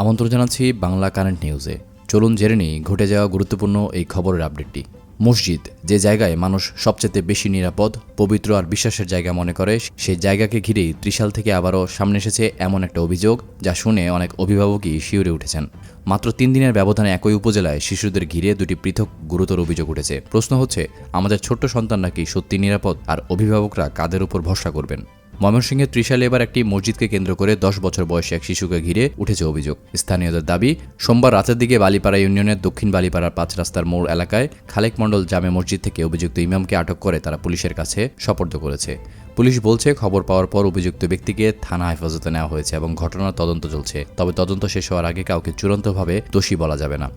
আমন্ত্রণ জানাচ্ছি বাংলা কারেন্ট নিউজে। চলুন জেনে নিই ঘটে যাওয়া গুরুত্বপূর্ণ এই খবরের আপডেটটি। মসজিদ, যে জায়গায় মানুষ সবচেয়ে বেশি নিরাপদ, পবিত্র আর বিশ্বাসের জায়গা মনে করে, সেই জায়গাকে ঘিরেই ত্রিশাল থেকে আবারও সামনে এসেছে এমন একটা অভিযোগ যা শুনে অনেক অভিভাবকই শিউরে উঠেছেন। মাত্র 3 দিনের ব্যবধানে একই উপজেলায় শিশুদের ঘিরে দুটি পৃথক গুরুতর অভিযোগ উঠেছে। প্রশ্ন হচ্ছে, আমাদের ছোট্ট সন্তানরা কি সত্যি নিরাপদ, আর অভিভাবকরা কাদের উপর ভরসা করবেন? ময়মনসিংহের ত্রিশালে এবার একটি মসজিদকে কেন্দ্র করে 10 বছর বয়সী এক শিশুকে ঘিরে উঠেছে অভিযোগ। স্থানীয়দের দাবি, সোমবার রাতের দিকে বালিপাড়া ইউনিয়নের দক্ষিণ বালিপাড়ার 5 রাস্তার মোড় এলাকায় খালেক মণ্ডল জামে মসজিদ থেকে অভিযুক্ত ইমামকে আটক করে তারা পুলিশের কাছে সোপর্দ করেছে। পুলিশ বলছে, খবর পাওয়ার পর অভিযুক্ত ব্যক্তিকে থানা হেফাজতে নেওয়া হয়েছে এবং ঘটনার তদন্ত চলছে। তবে তদন্ত শেষ হওয়ার আগে কাউকে চূড়ান্তভাবে দোষী বলা যাবে না।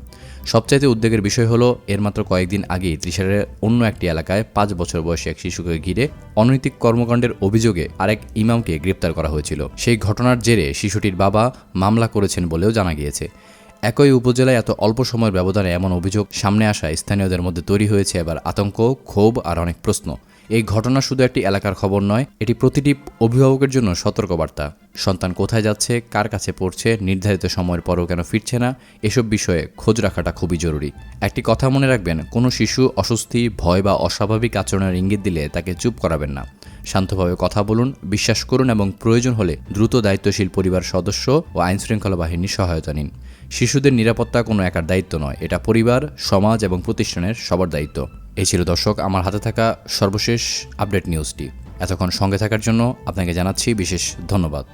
সবচাইতে উদ্বেগের বিষয় হলো, এর মাত্র কয়েকদিন আগেই ত্রিশালের অন্য একটি এলাকায় 5 বছর বয়সী এক শিশুকে ঘিরে অনৈতিক কর্মকাণ্ডের অভিযোগে আরেক ইমামকে গ্রেপ্তার করা হয়েছিল। সেই ঘটনার জেরে শিশুটির বাবা মামলা করেছেন বলেও জানা গিয়েছে। একই উপজেলায় এত অল্প সময়ের ব্যবধানে এমন অভিযোগ সামনে আসায় স্থানীয়দের মধ্যে তৈরি হয়েছে এবার আতঙ্ক, ক্ষোভ আর অনেক প্রশ্ন। এই ঘটনা শুধু একটি এলাকার খবর নয়, এটি প্রতিটি অভিভাবকের জন্য সতর্কবার্তা। সন্তান কোথায় যাচ্ছে, কার কাছে পড়ছে, নির্ধারিত সময়ের পরও কেন ফিরছে না, এসব বিষয়ে খোঁজ রাখাটা খুবই জরুরি। একটি কথা মনে রাখবেন, কোনো শিশু অস্বস্তি, ভয় বা অস্বাভাবিক আচরণের ইঙ্গিত দিলে তাকে চুপ করাবেন না। শান্তভাবে কথা বলুন, বিশ্বাস করুন এবং প্রয়োজন হলে দ্রুত দায়িত্বশীল পরিবার সদস্য ও আইনশৃঙ্খলা বাহিনীর সহায়তা নিন। শিশুদের নিরাপত্তা কোনো একার দায়িত্ব নয়, এটা পরিবার, সমাজ এবং প্রতিষ্ঠানের সবার দায়িত্ব। এই ছিল দর্শক আমার হাতে থাকা সর্বশেষ আপডেট নিউজটি। এতক্ষণ সঙ্গে থাকার জন্য আপনাকে জানাচ্ছি বিশেষ ধন্যবাদ।